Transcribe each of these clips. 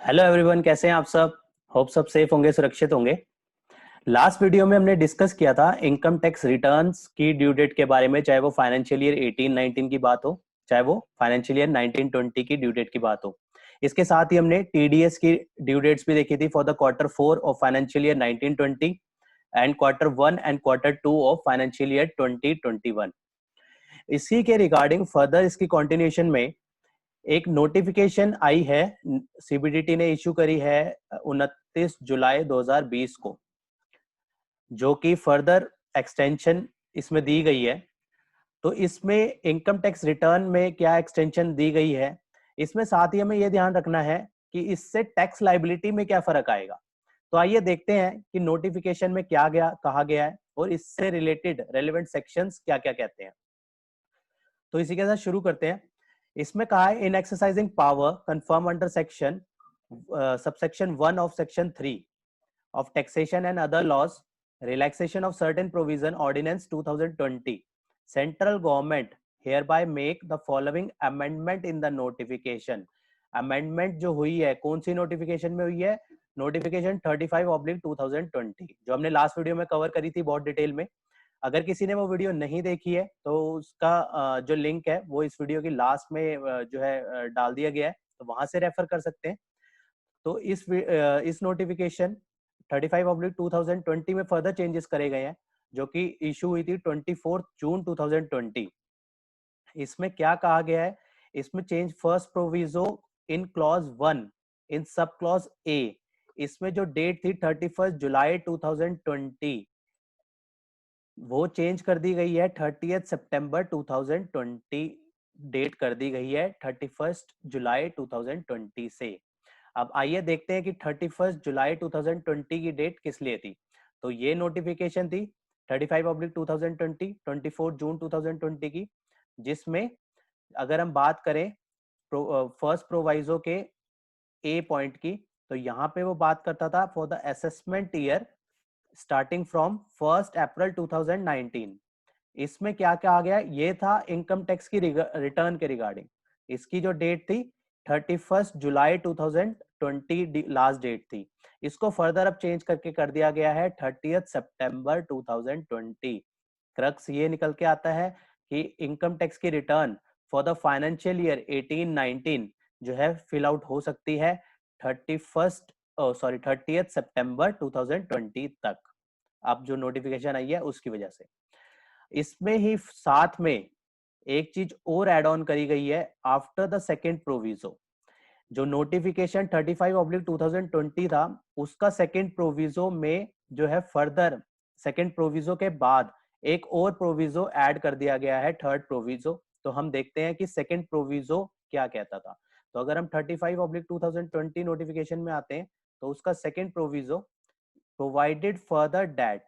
Hello everyone, कैसे हैं आप सब। होप सब सेफ होंगे, सुरक्षित होंगे। लास्ट वीडियो में हमने डिस्कस किया था इनकम टैक्स रिटर्न्स की ड्यू डेट के बारे में, चाहे वो फाइनेंशियल ईयर 18-19 की बात हो, चाहे वो फाइनेंशियल ईयर 19-20 की ड्यू डेट की बात हो। इसके साथ ही हमने टीडीएस की ड्यू डेट्स भी देखी थी for the Q4 of financial year 1920 and Q1 and Q2 of financial year 2021। इसी के रिगार्डिंग फर्दर इसकी कंटिन्यूएशन में एक नोटिफिकेशन आई है, सीबीडीटी ने इशू करी है 29 जुलाई 2020 को, जो कि फर्दर एक्सटेंशन इसमें दी गई है। तो इसमें इनकम टैक्स रिटर्न में क्या एक्सटेंशन दी गई है, इसमें साथ ही हमें यह ध्यान रखना है कि इससे टैक्स लायबिलिटी में क्या फर्क आएगा। तो आइए देखते हैं कि नोटिफिकेशन में क्या कहा गया है और इससे रिलेटेड रेलेवेंट सेक्शंस क्या क्या कहते हैं। तो इसी के साथ शुरू करते हैं। इसमें कहा है इन exercising power confirm under section subsection 1 of section 3 of taxation and other laws, relaxation of certain provision ordinance 2020, central government hereby make the following amendment in the notification। amendment जो हुई है कौन सी नोटिफिकेशन में हुई है? नोटिफिकेशन 35/2020 जो हमने last video में कवर करी थी बहुत डिटेल में। अगर किसी ने वो वीडियो नहीं देखी है तो उसका जो लिंक है वो इस वीडियो की लास्ट में जो है डाल दिया गया है, तो वहां से रेफर कर सकते हैं। तो इस नोटिफिकेशन 35/2020 में फर्दर चेंजेस करे गए हैं, जो कि इशू हुई थी 24 जून 2020। इसमें क्या कहा गया है? इसमें change first proviso in clause 1 in sub clause A. इसमें जो डेट थी 31 जुलाई 2020 वो चेंज कर दी गई है 30 सितंबर 2020। डेट कर दी गई है 31 जुलाई 2020 से। अब आइए देखते हैं कि 31 जुलाई 2020 की डेट किस लिए थी। तो ये नोटिफिकेशन थी 35/2020 24 जून 2020 की, जिसमें अगर हम बात करें फर्स्ट प्रोवाइजो के ए पॉइंट की, तो यहाँ पे वो बात करता था for the assessment year starting from 1 अप्रैल 2019। इसमें क्या क्या आ गया? ये था इनकम टैक्स की रिटर्न के रिगार्डिंग। इसकी जो डेट थी 31 जुलाई 2020 लास्ट डेट थी। इसको फर्दर अब चेंज करके कर दिया गया है 30 सितंबर 2020। क्रक्स ये निकल के आता है कि इनकम टैक्स की return for the financial year 18-19 जो है फिल आउट हो सकती है 30 सितंबर 2020 तक। अब जो नोटिफिकेशन आई है उसकी वजह से इसमें ही साथ में एक चीज और एड ऑन करी गई है आफ्टर द सेकेंड प्रोविजो। जो नोटिफिकेशन 35/2020 था उसका सेकेंड प्रोविजो में जो है फर्दर सेकेंड प्रोविजो के बाद एक और प्रोविजो ऐड कर दिया गया है, थर्ड प्रोविजो। तो हम देखते हैं कि सेकेंड प्रोविजो क्या कहता था। तो अगर हम 35/2020 नोटिफिकेशन में आते हैं तो उसका second proviso provided further that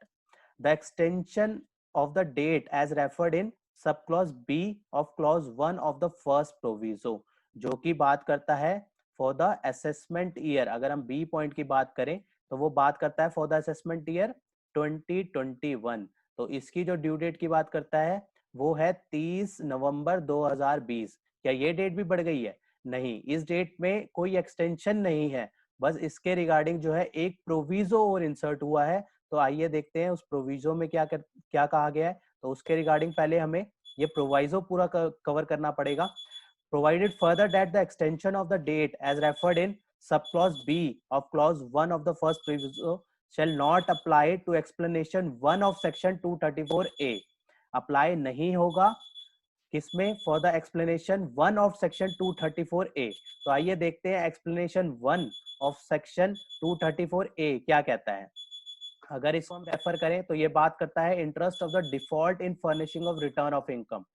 the extension of the date as referred in subclause B of clause 1 of the first proviso, जो कि बात करता है for the assessment year। अगर हम B पॉइंट की बात करें तो वो बात करता है for the assessment year 2021। तो इसकी जो ड्यू डेट की बात करता है वो है 30 नवंबर 2020। क्या ये डेट भी बढ़ गई है? नहीं, इस डेट में कोई एक्सटेंशन नहीं है, बस इसके रिगार्डिंग जो है एक प्रोविजो और इंसर्ट हुआ है। तो आइए देखते हैं उस प्रोविजो में क्या कहा गया है। तो उसके रिगार्डिंग पहले हमें ये प्रोविजो पूरा कवर करना पड़ेगा। Provided further that the extension of the date as referred in sub clause B of clause 1 of the first proviso shall not apply to explanation 1 of section 234A। Apply नहीं होगा किसमें? For the explanation 1 of section 234A। तो आइए देखते हैं explanation 1 of section 234A क्या कहता है। अगर इसको हम रेफर करें तो ये बात करता है interest of the default in furnishing of return of income.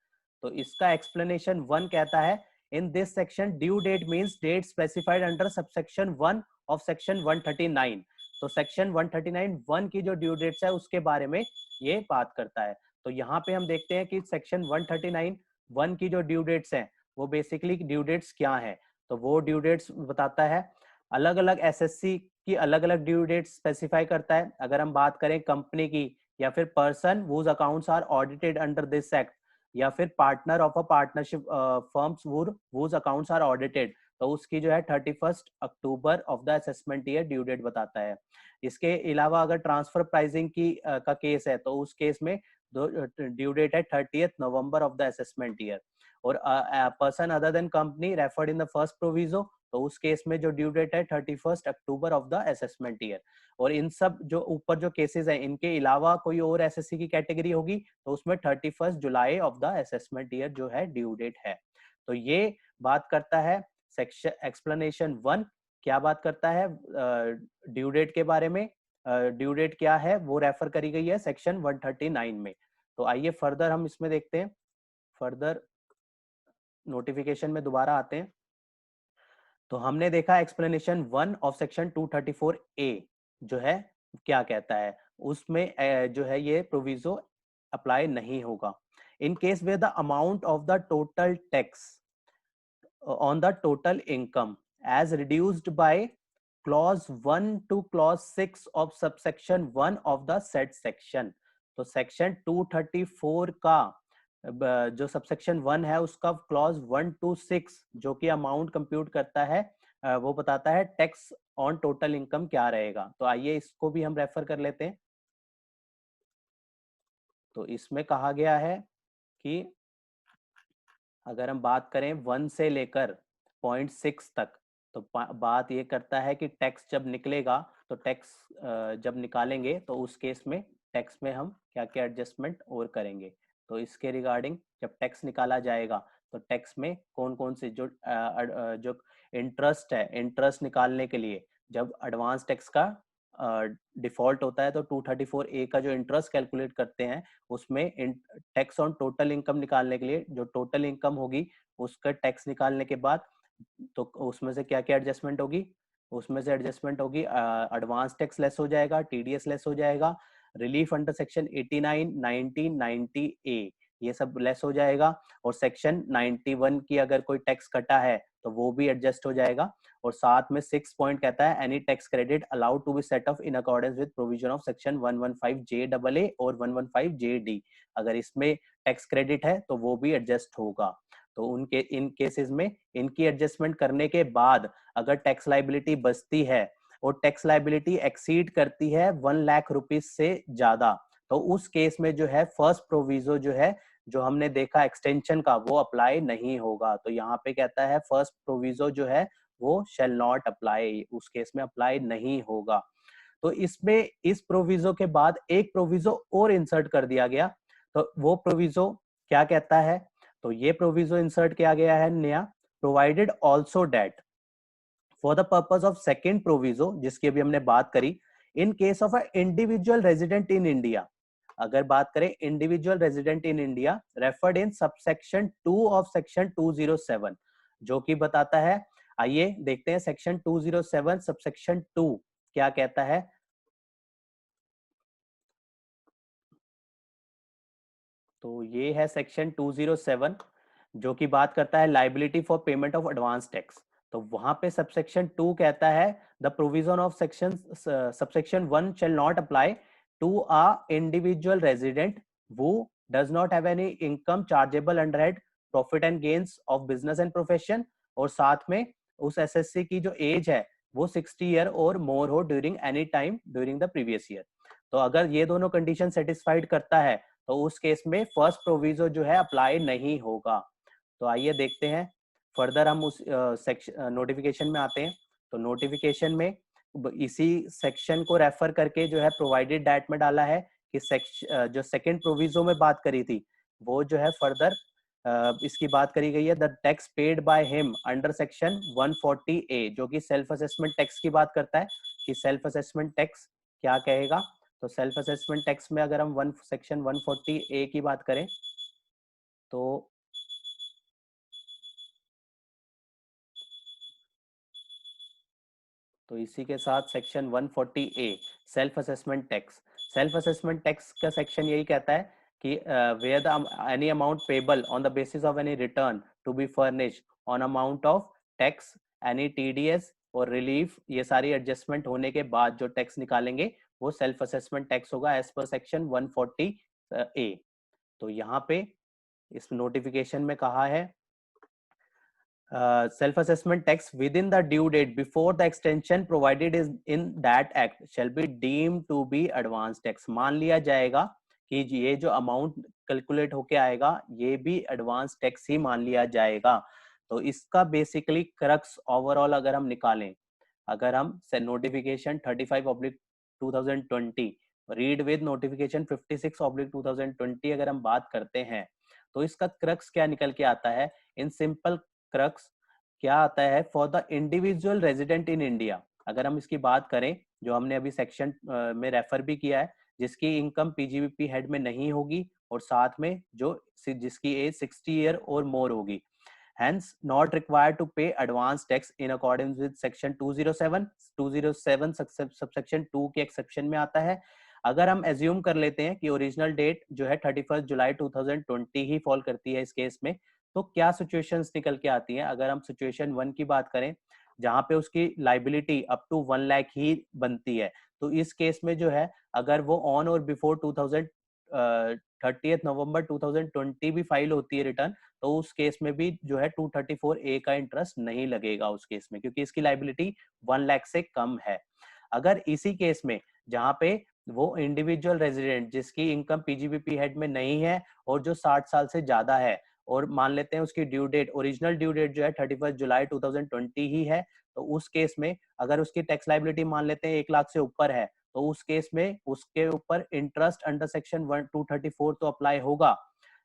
तो इसका एक्सप्लेनेशन 1 कहता है in this section due date means date specified under subsection 1 of section 139। तो सेक्शन 139(1) की जो ड्यू डेट्स है उसके बारे में ये बात करता है। तो यहाँ पे हम देखते हैं कि सेक्शन 139(1) की जो ड्यू डेट्स हैं वो बेसिकली ड्यू डेट्स क्या है। तो वो ड्यू डेट्स बताता है अलग अलग एसएससी की अलग अलग ड्यू डेट स्पेसिफाई करता है। अगर हम बात करें कंपनी की या फिर person whose accounts are audited under this act, या फिर partner of a partnership firms whose accounts are audited, तो उसकी जो है 31 October of the assessment year due date बताता है। इसके अलावा अगर ट्रांसफर प्राइसिंग की का केस है तो उस केस में ड्यू डेट है 30 November of the assessment year. और person other than company referred in the first proviso, तो उस केस में जो ड्यू डेट है 31 October of the assessment year. और इन सब जो ऊपर जो केसेस है इनके अलावा कोई और एसएससी की कैटेगरी होगी तो उसमें 31 July of the assessment year जो है ड्यू डेट है। तो ये बात करता है सेक्शन एक्सप्लेनेशन 1, क्या बात करता है ड्यू डेट के बारे में। ड्यू डेट क्या है वो रेफर करी गई है सेक्शन 139 में। तो आइए फर्दर हम इसमें देखते हैं, फर्दर नोटिफिकेशन में दोबारा आते हैं। तो हमने देखा एक्सप्लेनेशन 1 ऑफ सेक्शन 234 ए जो है क्या कहता है, उसमें जो है ये प्रोविजो अप्लाई नहीं होगा। In case way the amount of the total tax on the total income as reduced by clause 1 to clause 6 of subsection 1 of the said section। तो सेक्शन 234 का जो सबसेक्शन 1 है उसका क्लॉज 1 to 6 जो कि amount compute करता है वो बताता है टैक्स ऑन टोटल इनकम क्या रहेगा। तो आइए इसको भी हम रेफर कर लेते हैं। तो इसमें कहा गया है कि अगर हम बात करें 1 से लेकर 0.6 तक, तो बात ये करता है कि टैक्स जब निकलेगा तो टैक्स जब निकालेंगे तो उस केस में टैक्स में हम क्या क्या एडजस्टमेंट और करेंगे। तो इसके रिगार्डिंग जब टैक्स निकाला जाएगा तो टैक्स में कौन कौन से जो इंटरेस्ट है, इंटरेस्ट निकालने के लिए जब एडवांस टैक्स का डिफॉल्ट होता है तो 234 ए का जो इंटरेस्ट कैलकुलेट करते हैं उसमें टैक्स ऑन टोटल इनकम निकालने के लिए जो टोटल इनकम होगी उसका टैक्स निकालने के बाद तो उसमें से क्या क्या एडजस्टमेंट होगी, उसमें से एडजस्टमेंट होगी एडवांस टैक्स लेस हो जाएगा, टीडीएस लेस हो जाएगा, रिलीफ अंडर सेक्शन 89, 90, 90 ए ये सब लेस हो जाएगा, और सेक्शन 91 की अगर कोई टैक्स कटा है तो वो भी एडजस्ट हो जाएगा। और साथ में 6 पॉइंट कहता है any tax credit allowed to be set off in accordance with provision of section 115 J double A और 115 जे डी, अगर इसमें टैक्स क्रेडिट है तो वो भी एडजस्ट होगा। तो उनके इन केसेस में इनकी एडजस्टमेंट करने के बाद अगर टैक्स लाइबिलिटी बचती है और टैक्स लाइबिलिटी एक्सीड करती है 1 लाख रुपीज से ज्यादा, तो उस केस में जो है फर्स्ट प्रोविजो जो है जो हमने देखा एक्सटेंशन का वो अप्लाई नहीं होगा। तो यहाँ पे कहता है फर्स्ट प्रोविजो जो है वो शैल नॉट अप्लाई, उस केस में अप्लाई नहीं होगा। तो इसमें इस प्रोविजो के बाद एक प्रोविजो और इंसर्ट कर दिया गया। तो वो प्रोविजो क्या कहता है, तो ये प्रोविजो इंसर्ट किया गया है नया, provided also date for the purpose of second proviso जिसकी अभी हमने बात करी, in case of a individual resident in India, अगर बात करें individual resident in India referred in subsection 2 of section 207 जो कि बताता है, आइए देखते हैं सेक्शन 207 सबसेक्शन 2 क्या कहता है। तो ये है सेक्शन 207 जो कि बात करता है liability for payment of advance tax. तो वहां पे सबसेक्शन 2 कहता है the provision of section subsection 1 shall not apply to a individual resident who does not have any income chargeable under head profit and gains of business and profession, और साथ में उस SSC की जो एज है वो 60 ईयर और मोर हो during any time during the previous year. तो अगर ये दोनों कंडीशन सेटिस्फाइड करता है तो उस केस में फर्स्ट प्रोविजो जो है अप्लाई नहीं होगा। तो आइए देखते हैं फर्दर हम उस सेक्शन नोटिफिकेशन में आते हैं। तो नोटिफिकेशन में इसी सेक्शन को रेफर करके जो है प्रोवाइडेड डेट में डाला है कि जो सेकंड प्रोविजो में बात करी थी वो जो है फर्दर इसकी बात करी गई है the tax paid by him under section 140 ए जो कि सेल्फ असेसमेंट टैक्स की बात करता है कि सेल्फ असेसमेंट टैक्स क्या कहेगा। तो सेल्फ असेसमेंट टैक्स में अगर हम सेक्शन 140 ए की बात करें तो इसी के साथ section 140 A self assessment tax, self assessment tax का सेक्शन यही कहता है कि where the any amount payable on the basis of any return to be furnished on amount of tax any TDS और रिलीफ, ये सारी एडजस्टमेंट होने के बाद जो टैक्स निकालेंगे वो सेल्फ असेसमेंट टैक्स होगा एज पर सेक्शन 140 ए। तो यहाँ पे इस नोटिफिकेशन में कहा है self assessment tax within the due date before the extension provided is in that act shall be deemed to be advance tax. मान लिया जाएगा कि ये जो अमाउंट कैलकुलेट होके आएगा ये भी एडवांस टैक्स ही मान लिया जाएगा. तो इसका बेसिकली क्रक्स ओवरऑल अगर हम निकालें, अगर हम नोटिफिकेशन 35/2020 रीड विद नोटिफिकेशन 56/2020 अगर हम बात करते हैं तो इसका क्रक्स क्या निकल के आता है. इन सिंपल क्रक्स क्या आता है, for the individual resident in India. अगर हम इसकी बात करें जो हमने अभी सेक्शन में रेफर भी किया है, जिसकी इनकम पीजीबीपी हेड में नहीं होगी और साथ में जो जिसकी एज 60 ईयर और मोर होगी, hence not required to pay advance tax in accordance with section 207 subsection 2 के एक्सेप्शन में आता है. अगर हम एज्यूम कर लेते हैं कि ओरिजिनल डेट जो है 31 जुलाई 2020 ही फॉल करती है इस केस में, तो क्या सिचुएशंस निकल के आती हैं. अगर हम सिचुएशन 1 की बात करें जहां पे उसकी लाइबिलिटी अप टू 1 लाख ही बनती है, तो इस केस में जो है अगर वो ऑन और बिफोर 30 नवंबर 2020 भी फाइल होती है रिटर्न, तो उस केस में भी जो है 234A का इंटरेस्ट नहीं लगेगा उस केस में, क्योंकि इसकी लाइबिलिटी 1 लाख से कम है. अगर इसी केस में जहां पे वो इंडिविजुअल रेजिडेंट जिसकी इनकम पीजीबीपी हेड में नहीं है और जो 60 साल से ज्यादा है, और मान लेते हैं उसकी due date original due date जो है 31 जुलाई 2020 ही है, तो उस केस में अगर उसकी टैक्स लाइबिलिटी मान लेते हैं 1 लाख से ऊपर है, तो उस केस में उसके ऊपर इंटरेस्ट अंडर सेक्शन 234 तो अप्लाई होगा.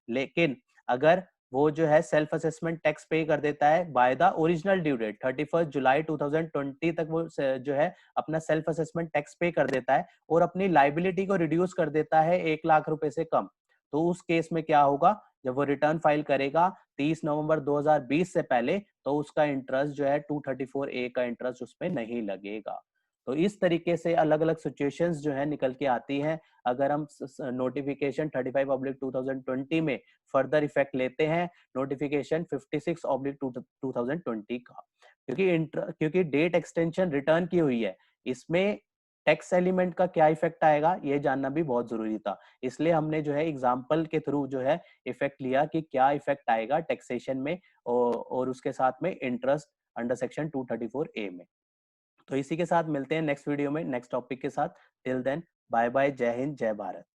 लेकिन अगर वो जो है सेल्फ असेसमेंट टैक्स पे कर देता है by the original due date 31 July 2020 तक, वो जो है अपना सेल्फ असेसमेंट टैक्स पे कर देता है और अपनी लाइबिलिटी को रिड्यूस कर देता है 1 लाख रुपए से कम, तो उस केस में क्या होगा, जब वो रिटर्न फाइल करेगा 30 नवंबर 2020 से पहले, तो उसका इंटरेस्ट जो है 234A का इंटरेस्ट उसमें नहीं लगेगा. तो इस तरीके से अलग अलग सिचुएशंस जो है निकल के आती हैं अगर हम नोटिफिकेशन 35/2020 में फर्दर इफेक्ट लेते हैं नोटिफिकेशन 56/2020 का. क्योंकि डेट एक्सटेंशन रिटर्न की हुई है, इसमें टैक्स एलिमेंट का क्या इफेक्ट आएगा ये जानना भी बहुत जरूरी था. इसलिए हमने जो है एग्जांपल के थ्रू जो है इफेक्ट लिया कि क्या इफेक्ट आएगा टैक्सेशन में और उसके साथ में इंटरेस्ट अंडर सेक्शन 234A में. तो इसी के साथ मिलते हैं नेक्स्ट वीडियो में नेक्स्ट टॉपिक के साथ. टिल देन बाय बाय, जय हिंद, जय भारत.